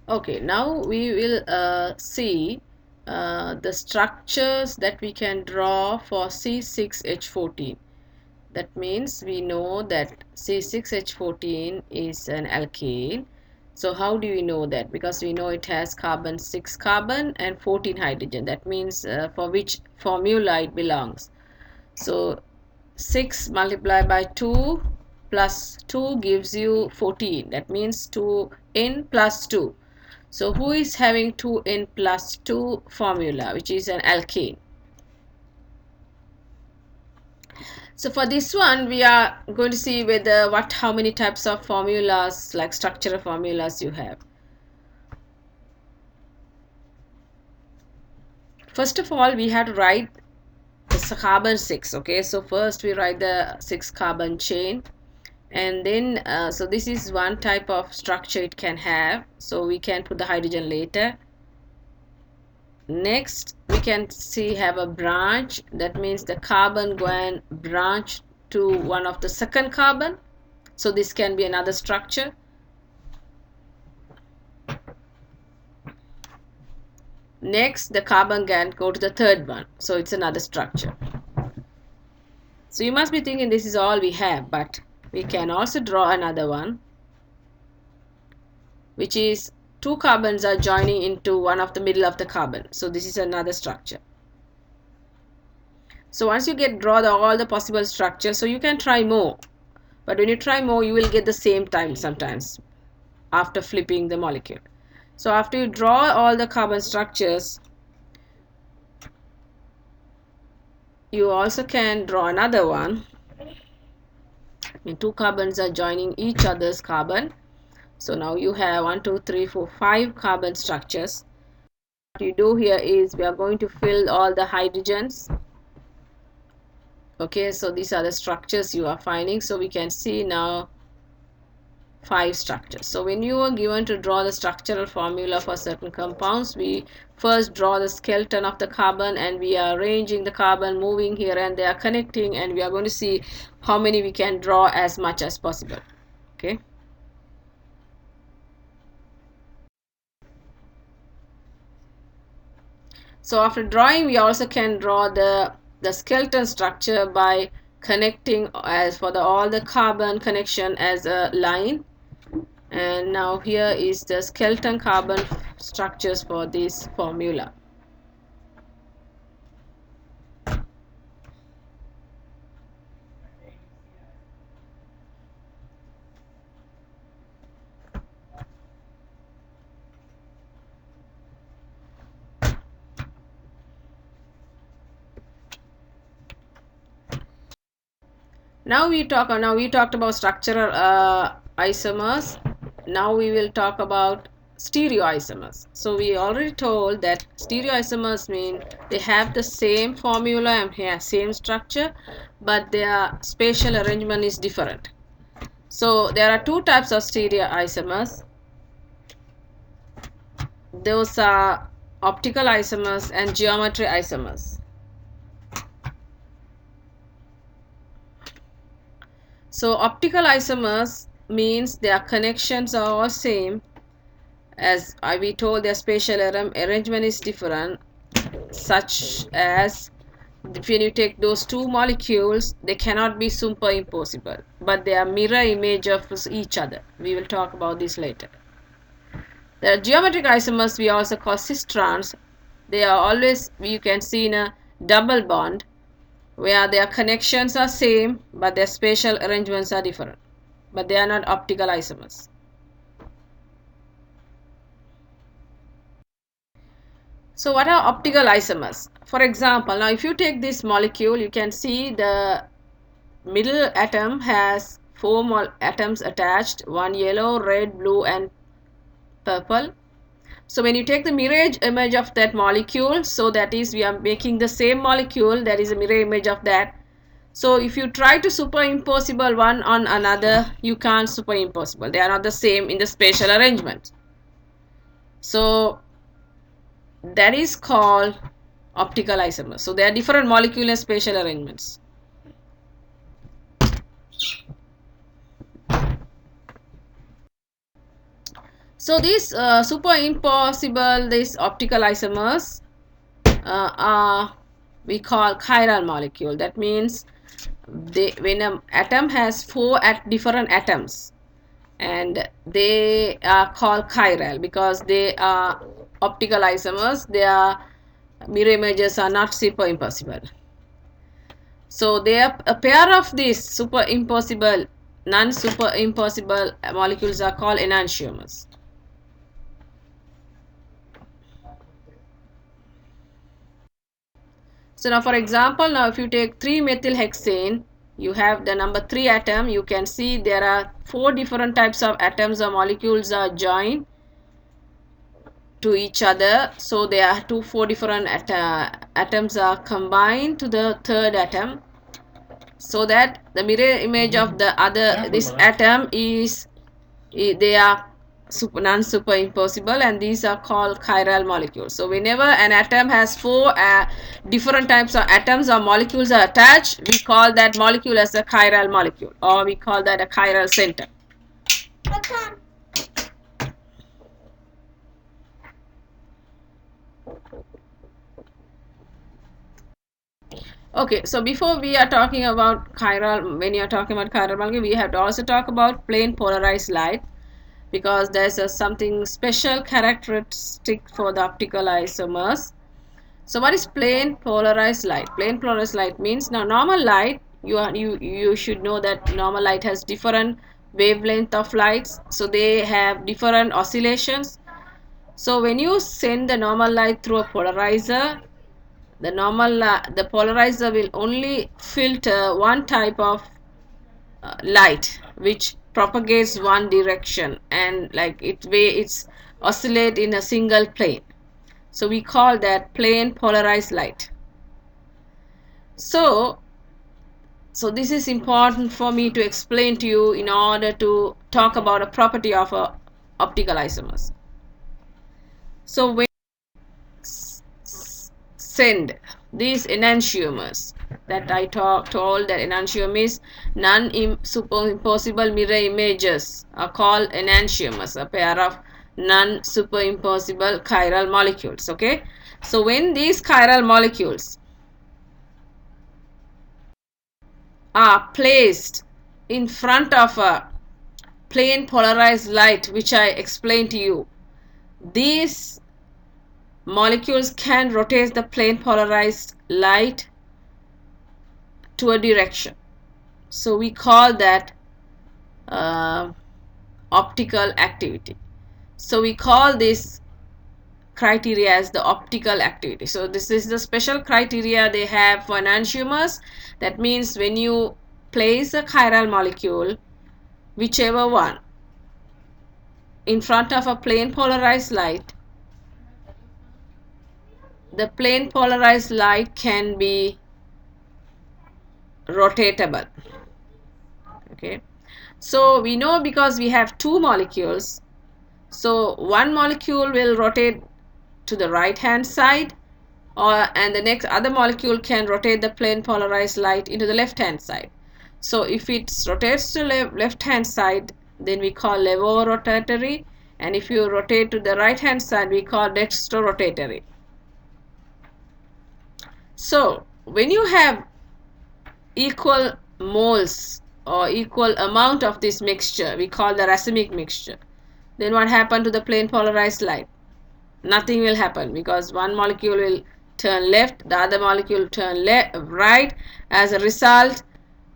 Okay, now we will see the structures that we can draw for C6H14. That means we know that C6H14 is an alkane. So how do we know that? Because we know it has carbon 6 carbon and 14 hydrogen. That means for which formula it belongs. So 6 multiplied by 2 plus 2 gives you 14. That means 2n plus 2. So who is having 2n plus 2 formula, which is an alkane? So for this one, we are going to see whether how many types of formulas, like structural formulas, you have. First of all, we have to write the carbon 6. Okay, so first we write the 6 carbon chain, and then so this is one type of structure it can have. So we can put the hydrogen later. Next, we can see have a branch. That means the carbon going branch to one of the second carbon. So this can be another structure. Next, the carbon can go to the third one. So it's another structure. So you must be thinking this is all we have, but we can also draw another one, which is two carbons are joining into one of the middle of the carbon. So this is another structure. So once you draw all the possible structures, so you can try more. But when you try more, you will get the same time sometimes after flipping the molecule. So after you draw all the carbon structures, you also can draw another one. And two carbons are joining each other's carbon. So now you have 1, 2, 3, 4, 5 carbon structures. What you do here is we are going to fill all the hydrogens. Okay, so these are the structures you are finding. So we can see now 5 structures. So when you are given to draw the structural formula for certain compounds, we first draw the skeleton of the carbon, and we are arranging the carbon, moving here and they are connecting, and we are going to see how many we can draw as much as possible. Okay. So after drawing, we also can draw the skeleton structure by connecting as for all the carbon connection as a line. And now here is the skeleton carbon structures for this formula. Now we talked about structural isomers. Now we will talk about stereoisomers. So we already told that stereoisomers mean they have the same formula and same structure, but their spatial arrangement is different. So there are two types of stereoisomers. Those are optical isomers and geometry isomers. So optical isomers means their connections are all same. As we told, their spatial arrangement is different, such as when you take those two molecules, they cannot be superimposable, but they are mirror image of each other. We will talk about this later. The geometric isomers we also call cistrons. They are always, you can see in a double bond, where their connections are same but their spatial arrangements are different, but they are not optical isomers. So what are optical isomers? For example, now if you take this molecule, you can see the middle atom has 4 atoms attached, one yellow, red, blue and purple. So when you take the mirror image of that molecule, so that is we are making the same molecule, that is a mirror image of that. So if you try to superimpossible one on another, you can't superimpossible. They are not the same in the spatial arrangement. So that is called optical isomers. So they are different molecular spatial arrangements. So these superimpossible, these optical isomers are we call chiral molecule. That means when an atom has four different atoms, and they are called chiral because they are optical isomers. Their mirror images are not superimpossible. So they are a pair of these superimpossible, non-superimpossible molecules are called enantiomers. So now for example, now if you take 3-methylhexane, you have the number 3 atom. You can see there are 4 different types of atoms or molecules are joined to each other. So there are 4 different atoms are combined to the third atom, so that the mirror image of the other this atom is they are non-superimpossible, and these are called chiral molecules. So whenever an atom has 4 different types of atoms or molecules are attached, we call that molecule as a chiral molecule, or we call that a chiral center. Okay, so before we are talking about chiral, when you are talking about chiral molecule, we have to also talk about plane polarized light, because there's something special characteristic for the optical isomers. So what is plane polarized light? Plane polarized light means, now normal light, you should know that normal light has different wavelength of lights, so they have different oscillations. So when you send the normal light through a polarizer, the polarizer will only filter one type of light which propagates one direction, and like it's oscillate in a single plane. So we call that plane polarized light. So this is important for me to explain to you in order to talk about a property of optical isomers. So when send these enantiomers, that I told that enantiomer is non-superimpossible mirror images are called enantiomers, a pair of non-superimpossible chiral molecules. Okay, so when these chiral molecules are placed in front of a plane polarized light, which I explained to you, these molecules can rotate the plane polarized light to a direction. So we call that optical activity. So we call this criteria as the optical activity. So this is the special criteria they have for enantiomers. That means when you place a chiral molecule, whichever one, in front of a plane polarized light, the plane polarized light can be rotatable. Okay, so we know because we have two molecules, so one molecule will rotate to the right hand side, and the next other molecule can rotate the plane polarized light into the left hand side. So if it rotates to left hand side, then we call levorotatory, and if you rotate to the right hand side, we call dextrorotatory. So when you have equal moles or equal amount of this mixture, we call the racemic mixture, then what happened to the plane polarized light? Nothing will happen, because one molecule will turn left, the other molecule turn right. As a result,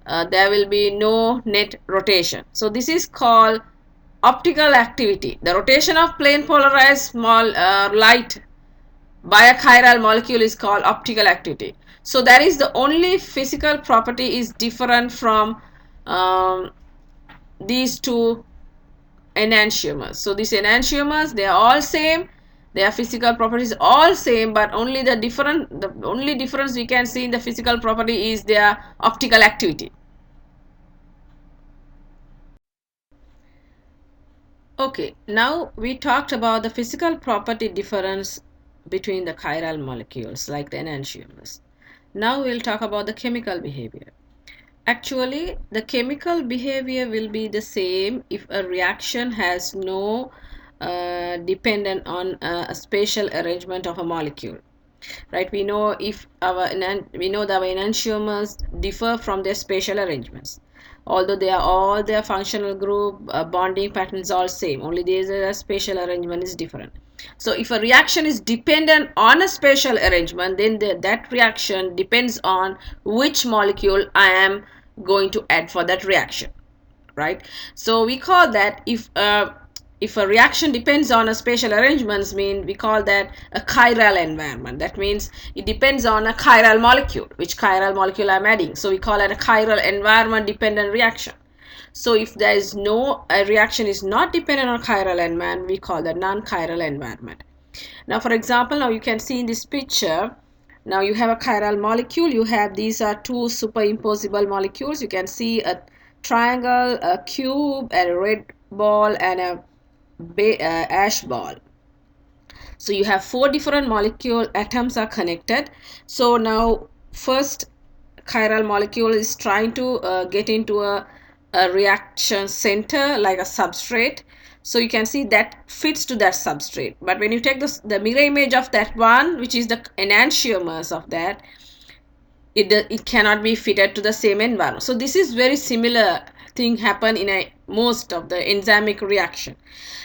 there will be no net rotation. So this is called optical activity. The rotation of plane polarized light by a chiral molecule is called optical activity. So that is the only physical property is different from these two enantiomers. So these enantiomers, they are all same, their physical properties all same, but only the only difference we can see in the physical property is their optical activity. Okay, now we talked about the physical property difference between the chiral molecules like the enantiomers. Now we'll talk about the chemical behavior. Actually, the chemical behavior will be the same if a reaction has no dependent on a spatial arrangement of a molecule, right? We know if we know that our enantiomers differ from their spatial arrangements, although they are all their functional group bonding patterns all same, only their spatial arrangement is different. So if a reaction is dependent on a spatial arrangement, then that reaction depends on which molecule I am going to add for that reaction, right? So we call that, if a reaction depends on a spatial arrangements, mean we call that a chiral environment. That means it depends on a chiral molecule, which chiral molecule I'm adding. So we call it a chiral environment dependent reaction. So if there is no, a reaction is not dependent on chiral environment, we call that non-chiral environment. Now for example, now you can see in this picture, now you have a chiral molecule, you have, these are two superimposable molecules. You can see a triangle, a cube, a red ball, and a ash ball. So you have four different molecule atoms are connected. So now first chiral molecule is trying to get into a reaction center like a substrate. So you can see that fits to that substrate. But when you take the mirror image of that one, which is the enantiomers of that, it cannot be fitted to the same environment. So this is very similar thing happen in most of the enzymic reaction,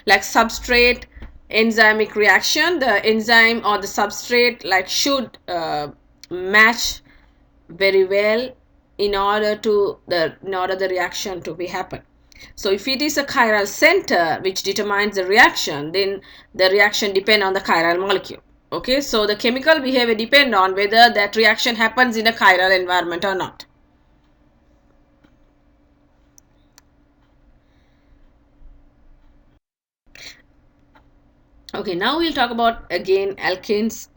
like substrate enzymic reaction. The enzyme or the substrate like should match very well in order the reaction to be happen. So if it is a chiral center which determines the reaction, then the reaction depend on the chiral molecule. Okay, so the chemical behavior depend on whether that reaction happens in a chiral environment or not. Okay, now we'll talk about again alkanes.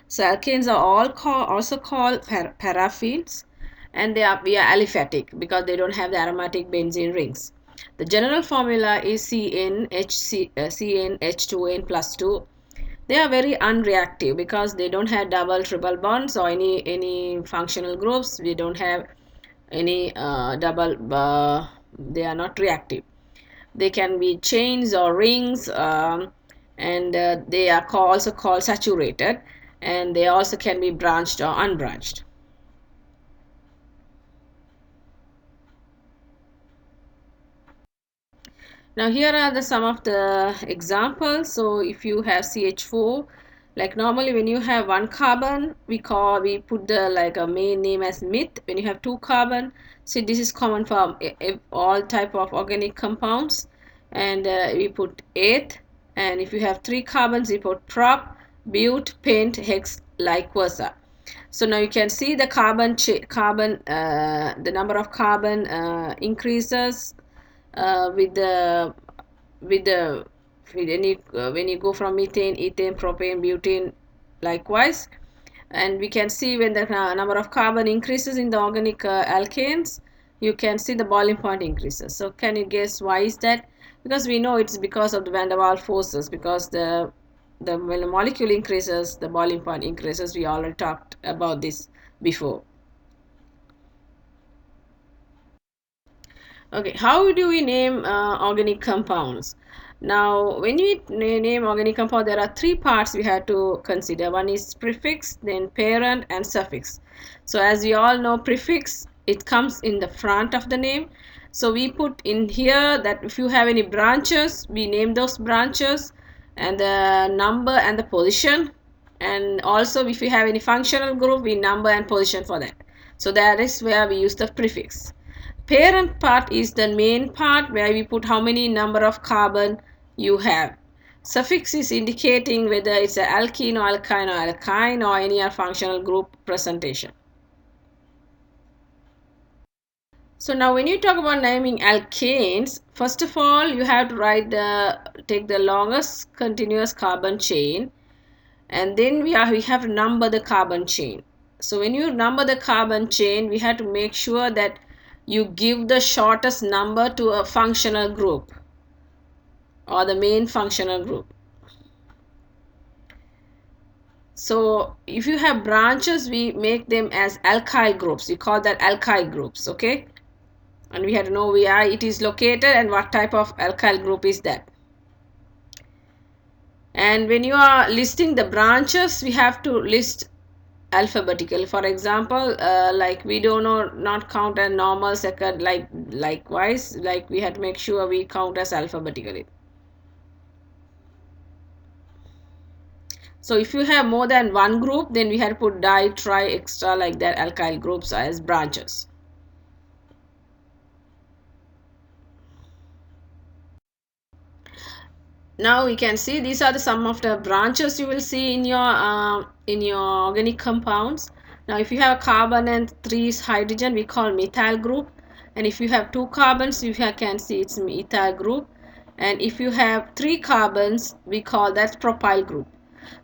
So alkanes are also called paraffins, and they are aliphatic because they don't have the aromatic benzene rings. The general formula is CnH2n plus 2. They are very unreactive because they don't have double triple bonds or any functional groups. We don't have any double they are not reactive. They can be chains or rings, and they are also called saturated, and they also can be branched or unbranched. Now here are some of the examples. So if you have CH4, like normally when you have one carbon, we put the like a main name as meth. When you have two carbon, so this is common for all type of organic compounds, and we put eth. And if you have three carbons, we put prop, but, pent, hex, like versa. So now you can see the the number of carbon increases with when you go from methane, ethane, propane, butane, likewise. And we can see when the number of carbon increases in the organic alkanes, you can see the boiling point increases. So can you guess why is that? Because we know it's because of the van der Waals forces, because when the molecule increases, the boiling point increases. We already talked about this before. Okay, how do we name organic compounds? Now, when we name organic compound, there are three parts we have to consider. One is prefix, then parent, and suffix. So as we all know, prefix, it comes in the front of the name. So we put in here that if you have any branches, we name those branches, and the number and the position. And also if you have any functional group, we number and position for that. So that is where we use the prefix. Parent part is the main part where we put how many number of carbon you have. Suffix is indicating whether it's an alkene or alkyne or any functional group presentation. So now when you talk about naming alkanes, first of all you have to take the longest continuous carbon chain, and then we have to number the carbon chain. So when you number the carbon chain, we have to make sure that you give the shortest number to a functional group or the main functional group. So if you have branches, we make them as alkyl groups. We call that alkyl groups, okay? And we have to know where it is located and what type of alkyl group is that. And when you are listing the branches, we have to list alphabetical. For example, like we do not count as normal second, likewise, like we have to make sure we count as alphabetically. So if you have more than one group, then we have to put di, tri, extra, like that, alkyl groups as branches. Now we can see these are the some of the branches you will see in your organic compounds. Now if you have a carbon and 3 hydrogen, we call methyl group, and if you have 2 carbons, you can see it's methyl group, and if you have 3 carbons, we call that propyl group.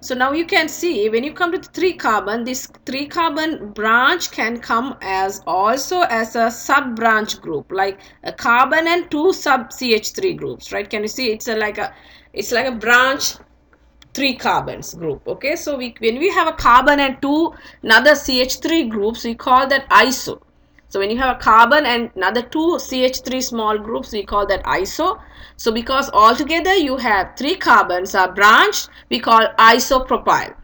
So now you can see when you come to the 3 carbon, this 3 carbon branch can come as also as a sub branch group, like a carbon and 2 sub CH3 groups, right? Can you see it's like a branch 3 carbons group. Okay, so when we have a carbon and 2 another CH3 groups, we call that iso. So when you have a carbon and another 2 CH3 small groups, we call that iso. So because altogether you have 3 carbons are branched, we call isopropyl.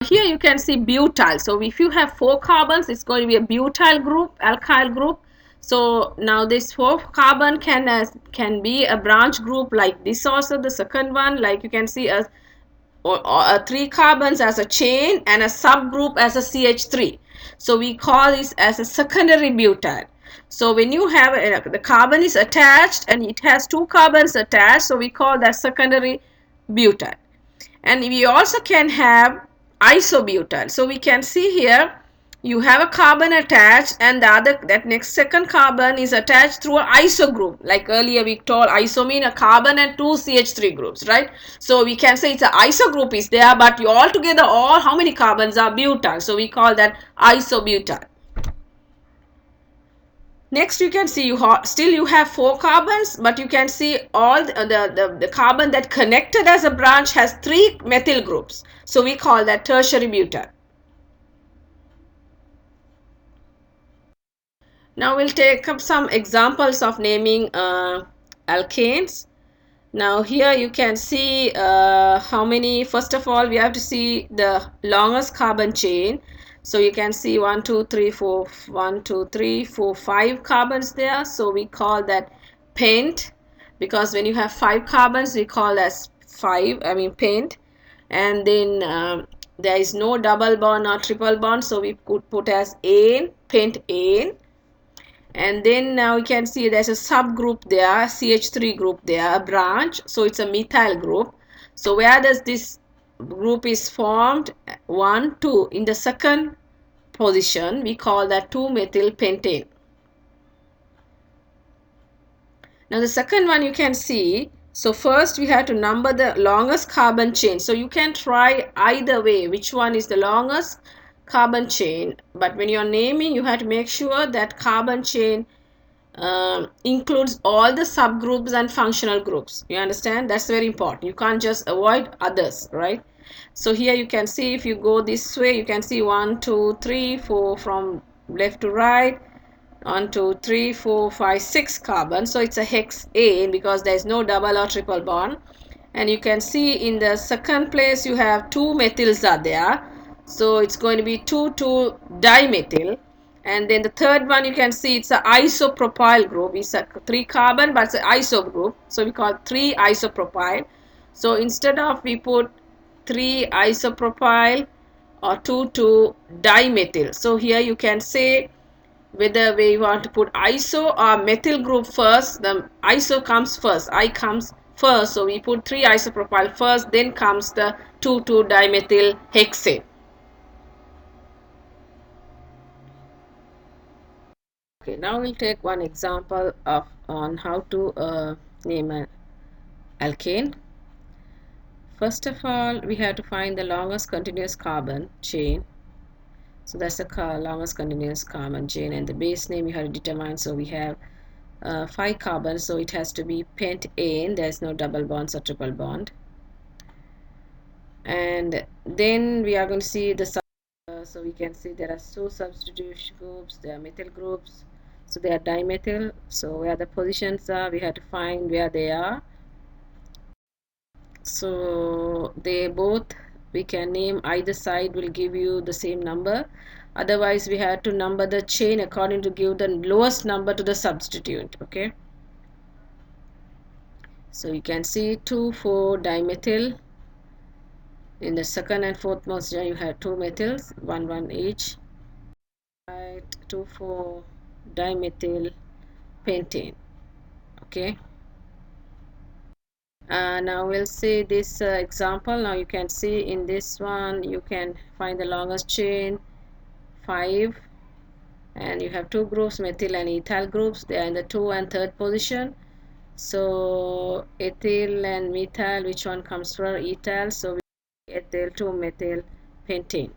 Here you can see butyl. So if you have 4 carbons, it's going to be a butyl group, alkyl group. So now this 4 carbon can be a branch group like this also, the second one, like you can see as or 3 carbons as a chain and a subgroup as a CH3. So we call this as a secondary butyl. So when you have the carbon is attached and it has 2 carbons attached, so we call that secondary butyl. And we also can have isobutyl. So we can see here you have a carbon attached and the other, that next second carbon is attached through an iso group. Like earlier we told iso mean a carbon and 2 CH3 groups, right? So we can say it's an iso group is there, but you all together all how many carbons are butyl, so we call that isobutyl. Next you can see still you have 4 carbons, but you can see all the carbon that connected as a branch has 3 methyl groups. So we call that tertiary butyl. Now we'll take up some examples of naming alkanes. Now here you can see how many, first of all we have to see the longest carbon chain. So you can see 1, 2, 3, 4, 1, 2, 3, 4, 5 carbons there. So we call that pent, because when you have 5 carbons we call as pent. And then there is no double bond or triple bond, so we could put as ane, pent ane. And then now you can see there's a subgroup there, CH3 group there, a branch, so it's a methyl group. So where does this group is formed? 1, 2 in the second position, we call that 2-methyl pentane. Now the second one you can see, so first we have to number the longest carbon chain. So you can try either way which one is the longest carbon chain, but when you're naming you have to make sure that carbon chain includes all the subgroups and functional groups. You understand? That's very important. You can't just avoid others, right? So here you can see, if you go this way, you can see 1, 2, 3, 4 from left to right. 1, 2, 3, 4, 5, 6 carbon. So it's a hexane because there is no double or triple bond. And you can see in the second place you have 2 methyls are there. So it's going to be 2,2 dimethyl. And then the third one you can see it's a isopropyl group. It's a 3 carbon but it's an iso group. So we call 3 isopropyl. So instead of we put 3 isopropyl or 2,2 dimethyl. So here you can say whether we want to put iso or methyl group first. The iso comes first, I comes first, so we put 3 isopropyl first, then comes the 2,2 dimethyl hexane. Okay, now we'll take one example of on how to name an alkane. First of all, we have to find the longest continuous carbon chain. So that's the longest continuous carbon chain, and the base name you have to determine. So we have 5 carbons, so it has to be pentane. There's no double bonds or triple bond. And then we are going to see the so we can see there are 2 substitution groups, there are methyl groups. So they are dimethyl. So where the positions are, we have to find where they are. So they both, we can name either side will give you the same number. Otherwise we have to number the chain according to give the lowest number to the substituent. Okay, so you can see 2,4 dimethyl. In the second and fourth most you have two methyls, one each. Right, 2,4 dimethyl pentane. Okay, now we'll see this example. Now you can see in this one you can find the longest chain 5, and you have two groups, methyl and ethyl groups. They are in the 2 and 3rd position. So ethyl and methyl, which one comes first? Ethyl. So ethyl 2 methyl pentane.